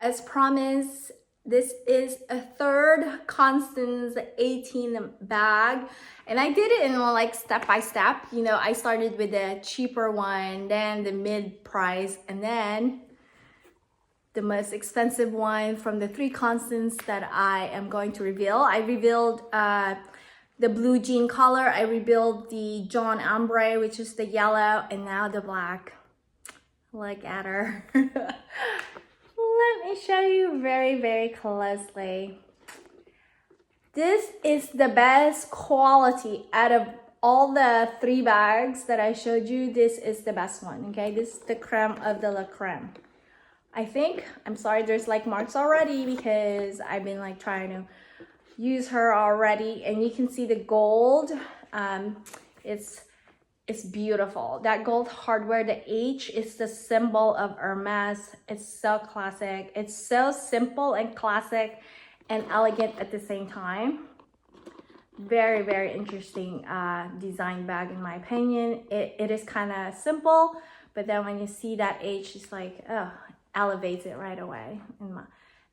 As promised, this is a third Constance 18 bag, and I did it in like step by step. You know, I started with the cheaper one, then the mid price, and then the most expensive one from the three Constance that I am going to reveal. I revealed the blue jean color, I revealed the John Ombre, which is the yellow, and now the black. Look at her. Let me show you very, very closely. This is the best quality out of all the three bags that I showed you. This is the best one, okay? This is the creme of the la creme. I think, I'm sorry, there's like marks already because I've been like trying to use her already, and you can see the gold. It's beautiful. That gold hardware, the H is the symbol of Hermes. It's so classic. It's so simple and classic and elegant at the same time. Very, very interesting design bag in my opinion. It is kind of simple, but then when you see that H, it's like, oh, elevates it right away.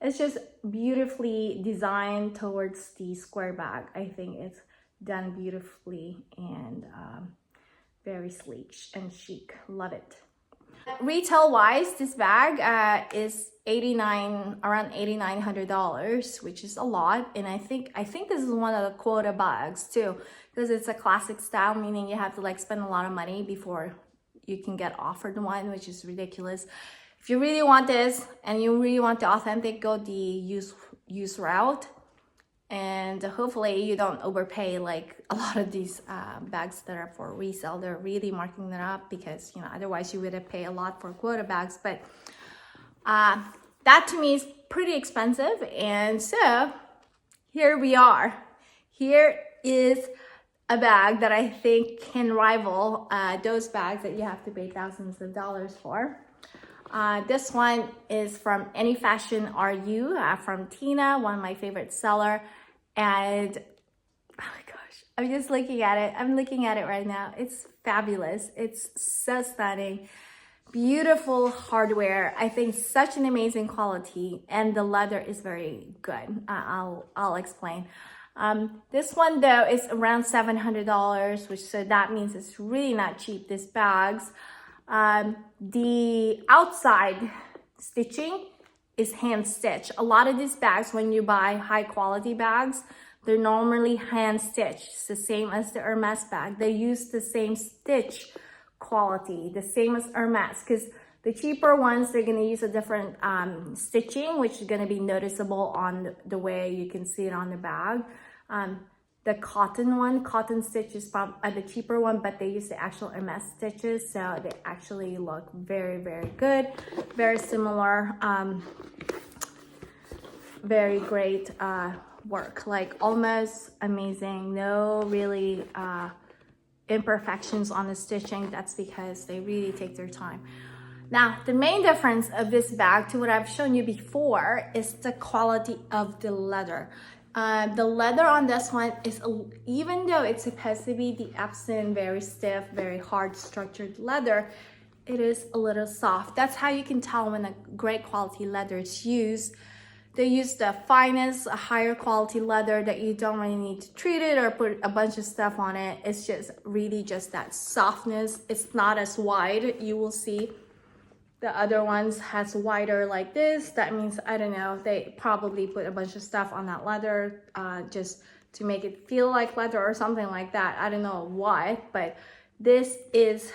It's just beautifully designed towards the square bag. I think it's done beautifully and very sleek and chic. Love it. Retail wise, this bag is around $8,900, which is a lot. And I think this is one of the quota bags too, because it's a classic style, meaning you have to like spend a lot of money before you can get offered one, which is ridiculous. If you really want this and you really want the authentic, go the use route. And hopefully you don't overpay like a lot of these bags that are for resale. They're really marking them up because, you know, otherwise you would have paid a lot for quota bags. But that to me is pretty expensive. And so here we are. Here is a bag that I think can rival those bags that you have to pay thousands of dollars for. This one is from Any Fashion RU from Tina, one of my favorite seller. And oh my gosh, I'm just looking at it. I'm looking at it right now. It's fabulous. It's so stunning. Beautiful hardware. I think such an amazing quality, and the leather is very good. I'll explain. This one though is around $700, which so that means it's really not cheap. These bags. The outside stitching is hand stitched. A lot of these bags, when you buy high quality bags, they're normally hand stitched. It's the same as the Hermes bag. They use the same stitch quality, the same as Hermes, because the cheaper ones, they're going to use a different stitching, which is going to be noticeable on the way you can see it on the bag. The cotton stitch is probably the cheaper one, but they use the actual Hermes stitches, so they actually look very, very good, very similar, very great work, like almost amazing. No really imperfections on the stitching. That's because they really take their time. Now, the main difference of this bag to what I've shown you before is the quality of the leather. The leather on this one is, even though it's supposed to be the Epsom, very stiff, very hard structured leather, it is a little soft. That's how you can tell when a great quality leather is used. They use the finest, a higher quality leather that you don't really need to treat it or put a bunch of stuff on it. It's just really just that softness. It's not as wide. You will see the other ones has wider like this. That means, I don't know, they probably put a bunch of stuff on that leather just to make it feel like leather or something like that. I don't know why, but this is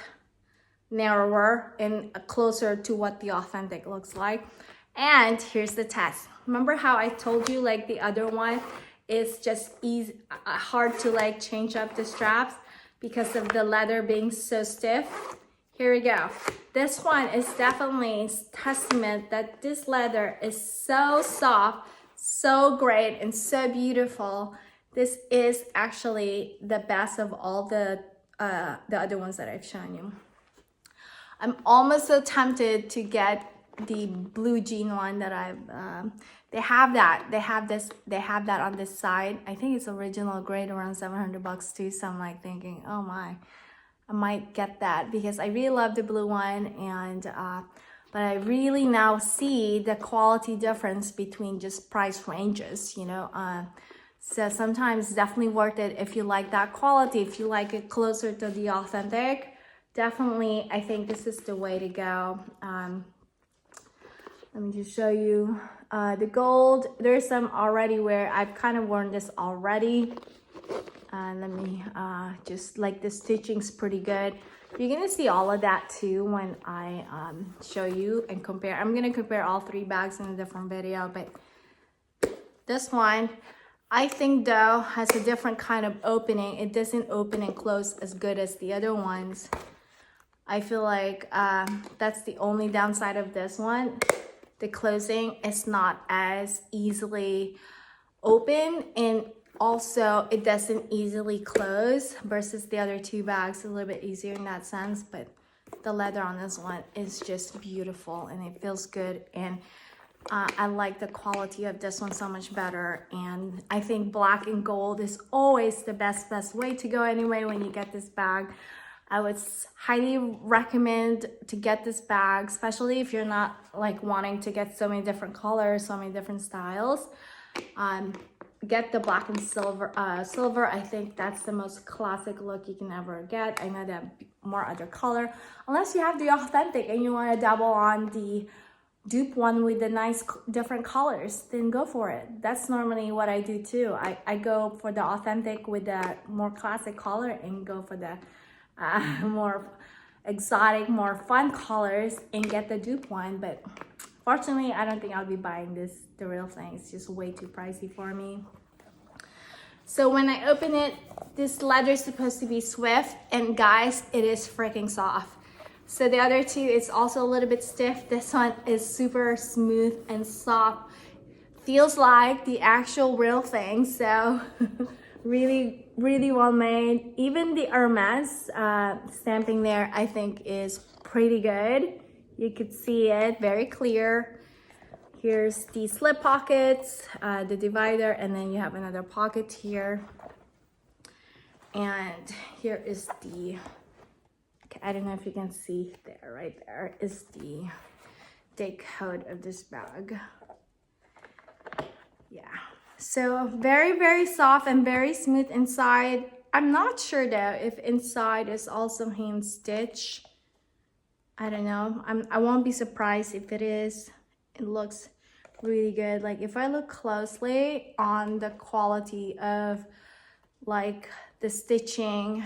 narrower and closer to what the authentic looks like. And here's the test. Remember how I told you like the other one is just easy, hard to like change up the straps because of the leather being so stiff? Here we go. This one is definitely a testament that this leather is so soft, so great, and so beautiful. This is actually the best of all the other ones that I've shown you. I'm almost so tempted to get the blue jean one that I've they have that on this side. I think it's original grade, around $700 too. So I'm like thinking, oh my, I might get that because I really love the blue one. And but I really now see the quality difference between just price ranges, you know. So sometimes definitely worth it if you like that quality, if you like it closer to the authentic. Definitely, I think this is the way to go. Let me just show you the gold. There's some already where I've kind of worn this already. Let me just like the stitching's pretty good. You're gonna see all of that too when I show you and compare. I'm gonna compare all three bags in a different video, but this one, I think though, has a different kind of opening. It doesn't open and close as good as the other ones. I feel like that's the only downside of this one. The closing is not as easily open, and also it doesn't easily close versus the other two bags. A little bit easier in that sense, but the leather on this one is just beautiful and it feels good, and I like the quality of this one so much better. And I think black and gold is always the best way to go anyway when you get this bag. I would highly recommend to get this bag, especially if you're not like wanting to get so many different colors, so many different styles. Get the black and silver. I think that's the most classic look you can ever get. I know that more other color, unless you have the authentic and you want to double on the dupe one with the nice different colors, then go for it. That's normally what I do too. I go for the authentic with the more classic color and go for the more exotic, more fun colors and get the dupe one. But fortunately, I don't think I'll be buying the real thing. It's just way too pricey for me. So when I open it, this leather is supposed to be swift, and guys, it is freaking soft. So the other two is also a little bit stiff. This one is super smooth and soft. Feels like the actual real thing. So really well made. Even the Hermes stamping there, I think, is pretty good. You could see it very clear. Here's the slip pockets, the divider, and then you have another pocket here. And here is the, I don't know if you can see there, right there is the day code of this bag. Yeah. So very soft and very smooth inside. I'm not sure though if inside is also hand stitch. I don't know. I won't be surprised if it is. It looks really good. Like if I look closely on the quality of like the stitching,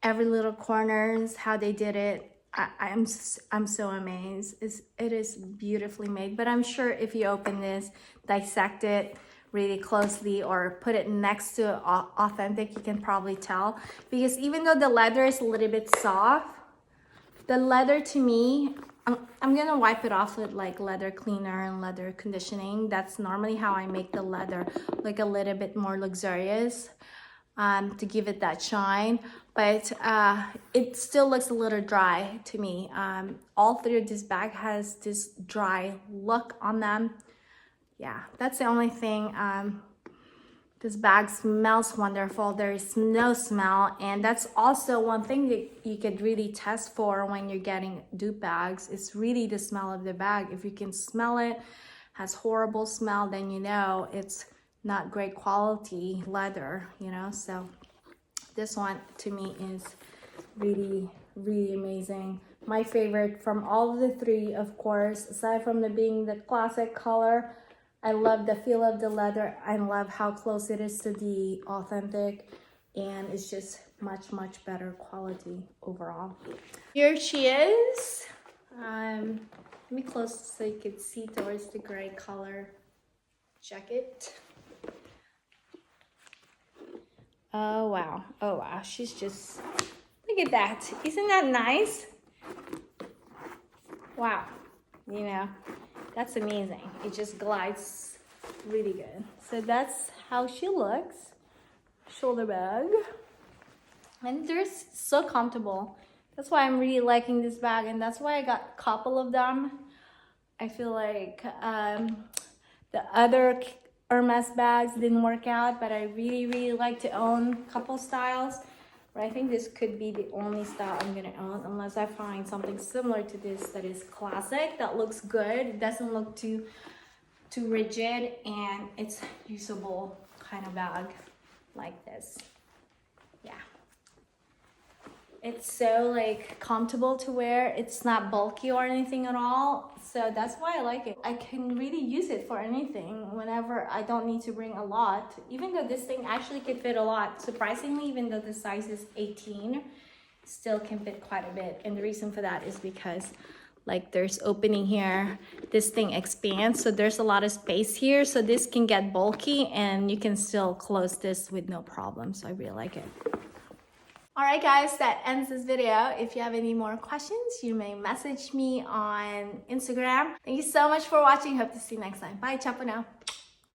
every little corners, how they did it, I'm so amazed. It is beautifully made. But I'm sure if you open this, dissect it really closely, or put it next to authentic, you can probably tell. Because even though the leather is a little bit soft, the leather to me, I'm gonna wipe it off with like leather cleaner and leather conditioning. That's normally how I make the leather like a little bit more luxurious, to give it that shine. But it still looks a little dry to me. All three of this bag has this dry look on them. Yeah, that's the only thing. This bag smells wonderful. There is no smell, and that's also one thing that you could really test for when you're getting dupe bags. It's really the smell of the bag. If you can smell it, has horrible smell, then you know it's not great quality leather, you know. So this one to me is really amazing. My favorite from all of the three, of course, aside from the being the classic color. I love the feel of the leather. I love how close it is to the authentic, and it's just much better quality overall. Here she is. Let me close so you can see towards the gray color jacket. Oh wow, she's just, look at that. Isn't that nice? Wow, you know, that's amazing. It just glides really good. So that's how she looks. Shoulder bag. And they're so comfortable. That's why I'm really liking this bag, and that's why I got a couple of them. I feel like the other Hermes bags didn't work out, but I really like to own a couple styles. But I think this could be the only style I'm gonna own unless I find something similar to this that is classic, that looks good, it doesn't look too rigid, and it's usable kind of bag like this. Yeah. It's so like comfortable to wear. It's not bulky or anything at all. So that's why I like it. I can really use it for anything whenever I don't need to bring a lot. Even though this thing actually can fit a lot. Surprisingly, even though the size is 18, still can fit quite a bit. And the reason for that is because like there's opening here, this thing expands, so there's a lot of space here, so this can get bulky and you can still close this with no problem. So I really like it. All right, guys, that ends this video. If you have any more questions, you may message me on Instagram. Thank you so much for watching. Hope to see you next time. Bye, ciao for now.